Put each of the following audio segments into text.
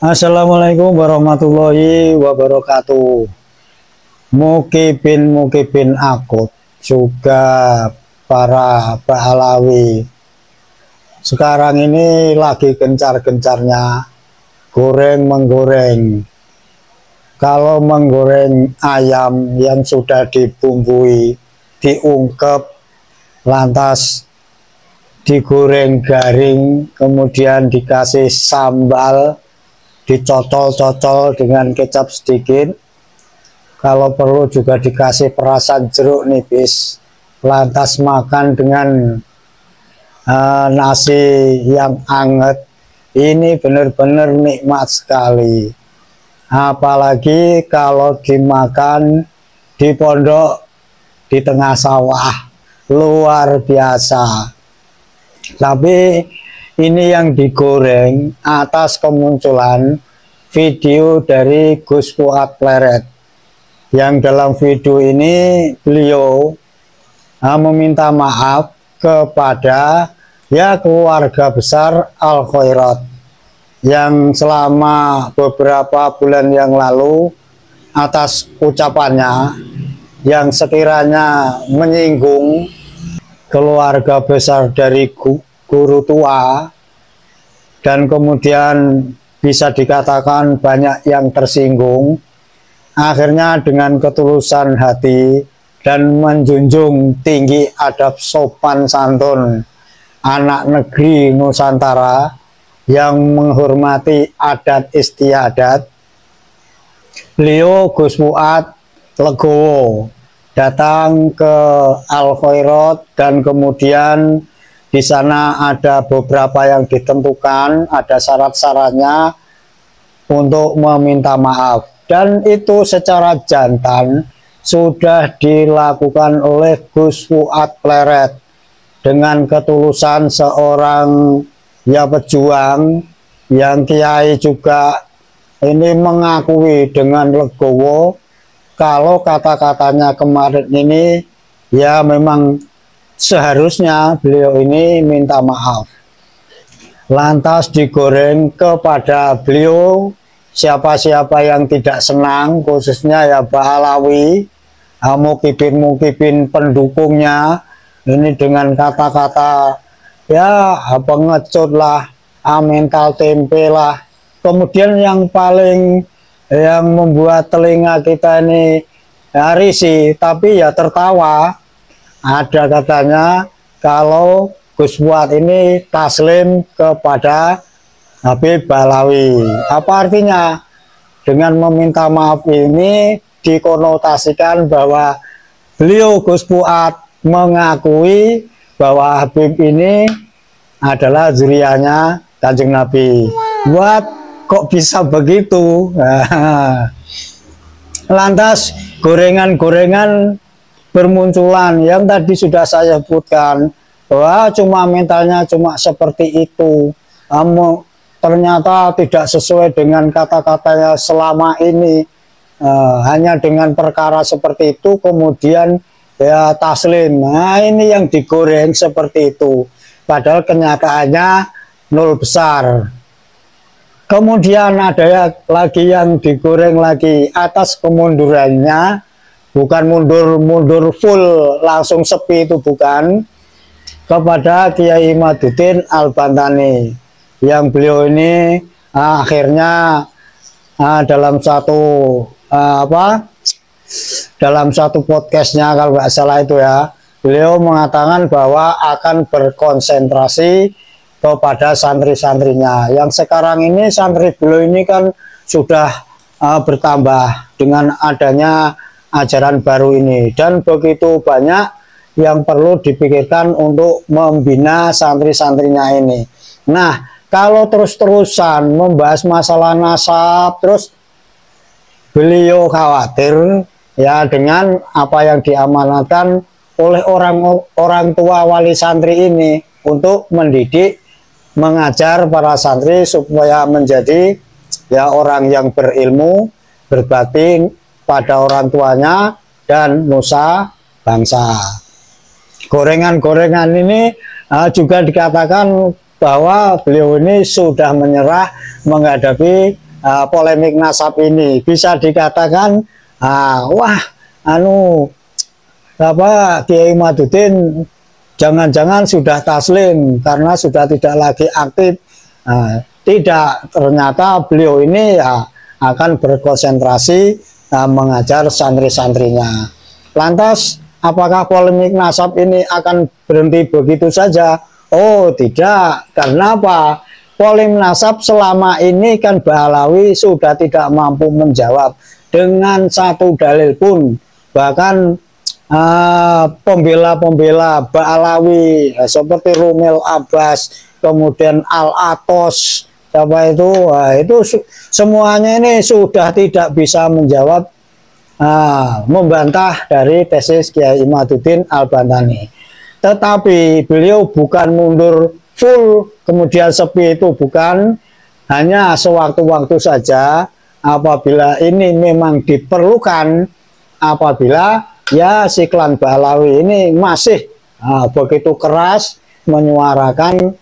Assalamualaikum warahmatullahi wabarakatuh. Mukibin akut juga para pahlawi. Sekarang ini lagi gencar-gencarnya menggoreng. Kalau menggoreng ayam yang sudah dibumbui, diungkep, lantas digoreng garing, kemudian dikasih sambal, dicocol-cocol dengan kecap sedikit, kalau perlu juga dikasih perasan jeruk nipis, lantas makan dengan nasi yang anget. Ini benar-benar nikmat sekali, apalagi kalau dimakan di pondok di tengah sawah, luar biasa. Tapi ini yang digoreng atas kemunculan video dari Gus Fuad Pleret, yang dalam video ini beliau meminta maaf kepada keluarga besar Al Khairat yang selama beberapa bulan yang lalu atas ucapannya yang sekiranya menyinggung keluarga besar dari guru tua, dan kemudian bisa dikatakan banyak yang tersinggung. Akhirnya dengan ketulusan hati dan menjunjung tinggi adab sopan santun anak negeri Nusantara yang menghormati adat istiadat, beliau Gus Fuad legowo datang ke Al Khairat, dan kemudian di sana ada beberapa yang ditentukan, ada syarat-syaratnya untuk meminta maaf, dan itu secara jantan sudah dilakukan oleh Gus Fuad Pleret dengan ketulusan seorang pejuang yang kiai juga. Ini mengakui dengan legowo kalau kata-katanya kemarin ini memang seharusnya beliau ini minta maaf. Lantas digoreng kepada beliau, siapa-siapa yang tidak senang, khususnya pahlawi, mukibin pendukungnya, ini dengan kata-kata pengecut lah, mental tempe lah. Kemudian yang paling membuat telinga kita ini risih tapi tertawa, ada katanya kalau Gus Fuad ini taslim kepada Habib Balawi. Apa artinya? Dengan meminta maaf ini dikonotasikan bahwa beliau Gus Fuad mengakui bahwa Habib ini adalah zuriyahnya Kanjeng Nabi. Buat kok bisa begitu? Lantas gorengan-gorengan bermunculan yang tadi sudah saya sebutkan, bahwa cuma mentalnya cuma seperti itu, ternyata tidak sesuai dengan kata-katanya selama ini. Hanya dengan perkara seperti itu kemudian taslim. Nah, ini yang digoreng seperti itu, padahal kenyataannya nol besar. Kemudian ada lagi yang digoreng lagi atas kemundurannya, bukan mundur full langsung sepi, itu bukan, kepada Kiai Imaduddin Al-Bantani, yang beliau ini akhirnya dalam satu podcastnya, kalau nggak salah itu beliau mengatakan bahwa akan berkonsentrasi kepada santri-santrinya. Yang sekarang ini santri beliau ini kan sudah bertambah dengan adanya ajaran baru ini, dan begitu banyak yang perlu dipikirkan untuk membina santri-santrinya ini. Nah, kalau terus-terusan membahas masalah nasab, terus beliau khawatir dengan apa yang diamanatkan oleh orang tua wali santri ini untuk mendidik, mengajar para santri supaya menjadi orang yang berilmu, berbakti pada orang tuanya dan nusa bangsa. gorengan-gorengan ini juga dikatakan bahwa beliau ini sudah menyerah menghadapi polemik nasab ini. Bisa dikatakan wah Kiai Imaduddin jangan-jangan sudah taslim karena sudah tidak lagi aktif. Tidak, ternyata beliau ini akan berkonsentrasi mengajar santri-santrinya. Lantas apakah polemik nasab ini akan berhenti begitu saja? Oh tidak, karena apa? Polemik nasab selama ini kan Ba'alawi sudah tidak mampu menjawab dengan satu dalil pun. Bahkan pembela-pembela Ba'alawi seperti Rumil Abbas, kemudian Al-Atos, itu semuanya ini sudah tidak bisa menjawab, membantah dari tesis Kiai Imaduddin Al-Bantani. Tetapi beliau bukan mundur full kemudian sepi, itu bukan, hanya sewaktu-waktu saja apabila ini memang diperlukan, apabila ya si klan Ba'alawi ini masih begitu keras menyuarakan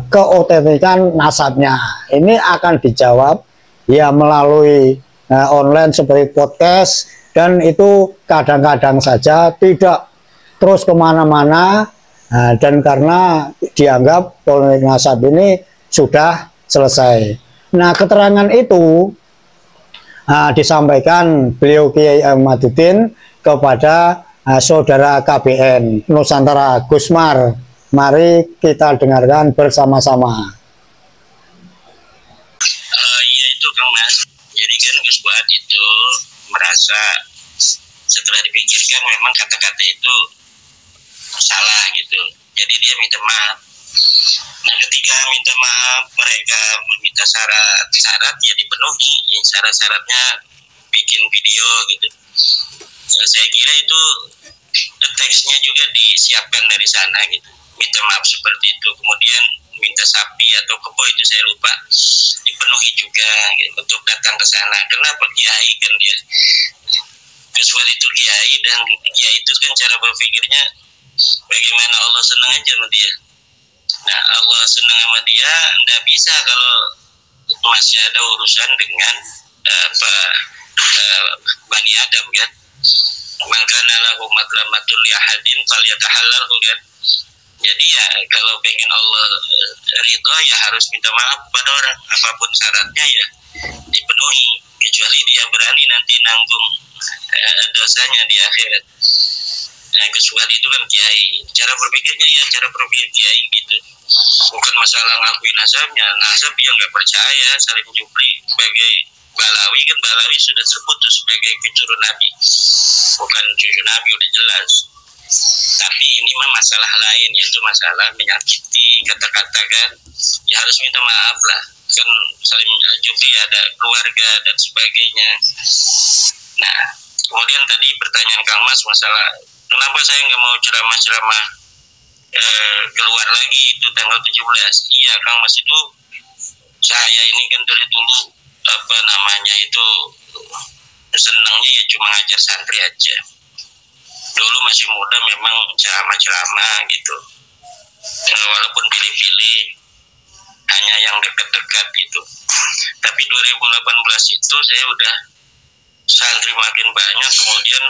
keotentikan nasabnya. Ini akan dijawab ya melalui online seperti podcast, dan itu kadang-kadang saja, tidak terus kemana-mana, dan karena dianggap polemik nasab ini sudah selesai. Nah, keterangan itu disampaikan beliau Kiai Imaduddin kepada saudara KBN Nusantara Gusmar. Mari kita dengarkan bersama-sama. Iya itu Kang Mas. Jadi kan Gus Fuad itu merasa setelah dipikirkan memang kata-kata itu salah gitu. Jadi dia minta maaf. Nah ketika minta maaf, mereka meminta syarat ya dipenuhi. Syarat-syaratnya bikin video gitu. Saya kira itu teksnya juga disiapkan dari sana gitu. Minta maaf seperti itu, kemudian minta sapi atau kebo itu saya lupa dipenuhi juga gitu, untuk datang ke sana. Kenapa? Kiai kan dia Gus Fuad itu kiai, dan kiai itu kan cara berpikirnya bagaimana Allah senang aja sama dia. Nah Allah senang sama dia, nggak bisa kalau masih ada urusan dengan Bani Adam kan. Maka lahu madlamatul yahadin falyatahallalhu kan. Jadi ya kalau pengen Allah ridho ya harus minta maaf pada orang, apapun syaratnya ya dipenuhi, kecuali dia berani nanti nanggung dosanya di akhirat. Nah Gus Fuad itu kan kiai, cara berpikirnya ya cara berpikir kiai gitu, bukan masalah ngakui nasabnya. Nasab dia nggak percaya. Salim Jufri sebagai Ba'alawi kan, Ba'alawi sudah terputus sebagai cucu Nabi, bukan cucu Nabi, udah jelas. Tapi ini mah masalah lain, yaitu masalah menyakiti kata-kata kan, ya harus minta maaf lah kan. Salim Jufri ada keluarga dan sebagainya. Nah kemudian tadi pertanyaan Kang Mas masalah kenapa saya nggak mau ceramah-ceramah keluar lagi itu tanggal 17. Iya Kang Mas, itu saya ini kan dari dulu senangnya ya cuma ngajar santri aja. Dulu masih muda memang ceramah-ceramah gitu, walaupun pilih-pilih, hanya yang dekat-dekat gitu. Tapi 2018 itu saya udah santri makin banyak, kemudian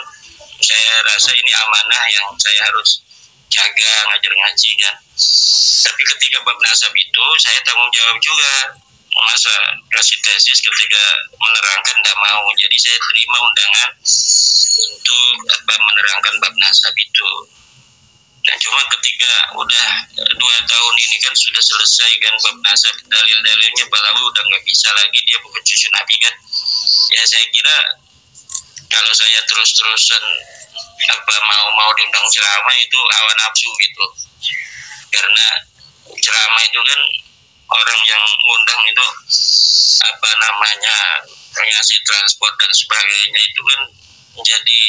saya rasa ini amanah yang saya harus jaga, ngajar ngaji kan. Tapi ketika bab nasab itu saya tanggung jawab juga. Masa kasih tesis ketika menerangkan tidak mau, jadi saya terima undangan untuk menerangkan bab nasab itu. Nah cuma ketika udah 2 tahun ini kan sudah selesai kan bab nasab, dalil-dalilnya Ba'alawi udah nggak bisa lagi, dia bukan cucu Nabi kan. Ya saya kira kalau saya terus-terusan mau diundang ceramah itu hawa nafsu gitu, karena ceramah itu kan orang yang ngundang itu ngasih transport dan sebagainya, itu kan menjadi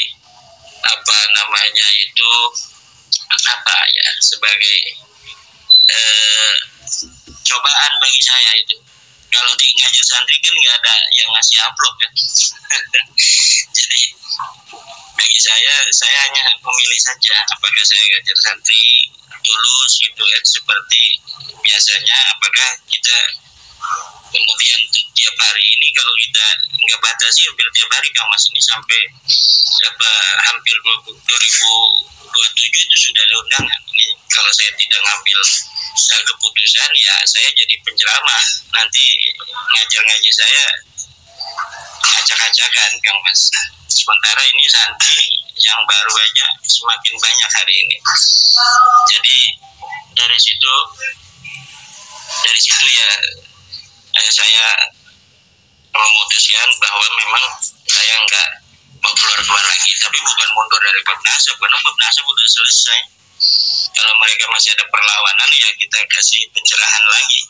sebagai cobaan bagi saya itu. Kalau di ngajar santri kan nggak ada yang ngasih amplop kan. Jadi bagi saya hanya memilih saja apakah saya ngajar santri tulus gitu kan seperti biasanya, apakah kita kemudian tiap hari ini, kalau kita nggak batasi hampir tiap hari Kang Mas, ini sampai hampir 2027 itu sudah ada undangan. Ini kalau saya tidak ngambil keputusan ya saya jadi penceramah, nanti ngajar-ngajar saya acak-acakan Kang Mas. Sementara ini santri yang baru aja semakin banyak hari ini. Jadi dari situ ya saya memutuskan bahwa memang saya nggak mau keluar lagi, tapi bukan mundur dari Babnasab, karena Babnasab udah selesai. Kalau mereka masih ada perlawanan ya kita kasih pencerahan lagi,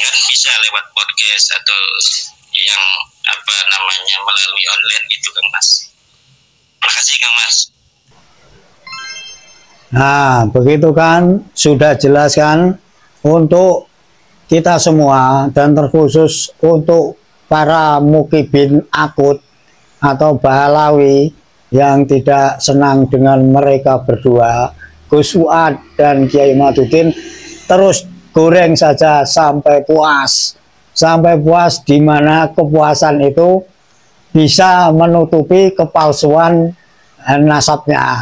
kan bisa lewat podcast atau yang melalui online gitu Kang Mas. Makasih Kang Mas. Nah, begitu kan, sudah jelas kan untuk kita semua dan terkhusus untuk para mukibin akut atau Bahlawi yang tidak senang dengan mereka berdua, Gus Fuad dan Kiai Imaduddin, terus goreng saja sampai puas, di mana kepuasan itu bisa menutupi kepalsuan nasabnya.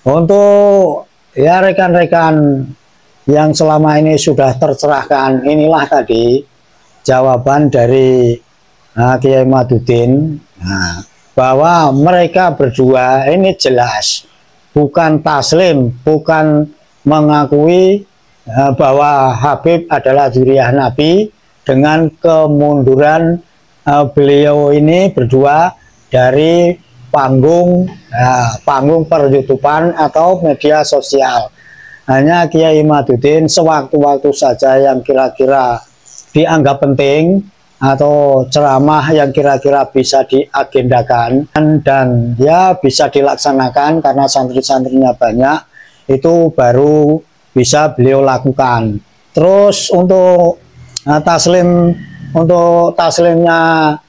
Untuk ya rekan-rekan yang selama ini sudah tercerahkan, inilah tadi jawaban dari Kiai Imaduddin, bahwa mereka berdua ini jelas bukan taslim, bukan mengakui bahwa Habib adalah zuriyah Nabi dengan kemunduran beliau ini berdua dari panggung per-YouTubean atau media sosial. Hanya Kiai Imaduddin sewaktu-waktu saja yang kira-kira dianggap penting atau ceramah yang kira-kira bisa diagendakan dan ya bisa dilaksanakan karena santri-santrinya banyak, itu baru bisa beliau lakukan. Terus untuk taslimnya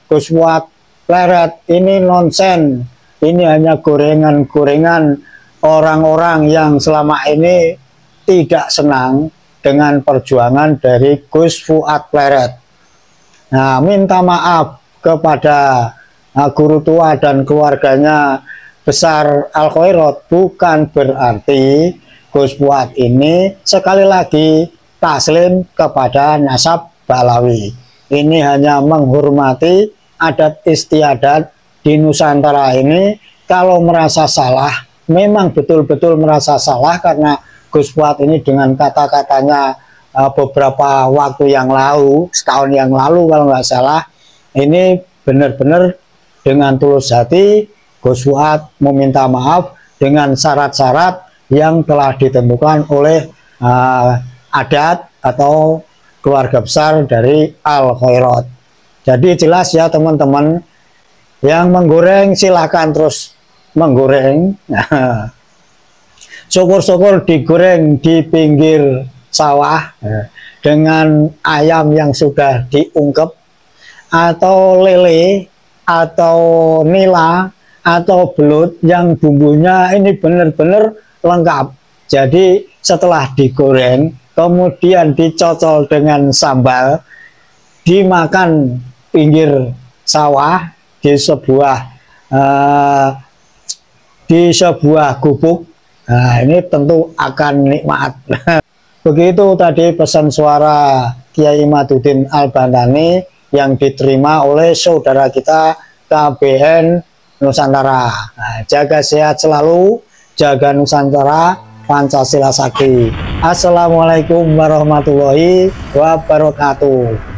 Gus Fuad Pleret ini nonsen, ini hanya gorengan-gorengan orang-orang yang selama ini tidak senang dengan perjuangan dari Gus Fuad Pleret. Nah, minta maaf kepada guru tua dan keluarganya besar Al Khairat bukan berarti Gus Fuad ini sekali lagi taslim kepada nasab Bahlawi. Ini hanya menghormati adat istiadat di Nusantara ini. Kalau merasa salah, memang betul-betul merasa salah, karena Gus Fuad ini dengan kata-katanya beberapa waktu yang lalu, setahun yang lalu kalau nggak salah, ini benar-benar dengan tulus hati Gus Fuad meminta maaf dengan syarat-syarat yang telah ditentukan oleh adat atau keluarga besar dari Al Khairat. Jadi jelas ya teman-teman, yang menggoreng silahkan terus menggoreng. Syukur-syukur digoreng di pinggir sawah dengan ayam yang sudah diungkep, atau lele, atau nila, atau belut yang bumbunya ini benar-benar lengkap. Jadi setelah digoreng kemudian dicocol dengan sambal, dimakan pinggir sawah di sebuah gubuk. Nah, ini tentu akan nikmat. Begitu tadi pesan suara Kiai Imaduddin Al-Bandani yang diterima oleh saudara kita KBN Nusantara. Nah, jaga sehat selalu, jaga Nusantara, Pancasila Sakti. Assalamualaikum warahmatullahi wabarakatuh.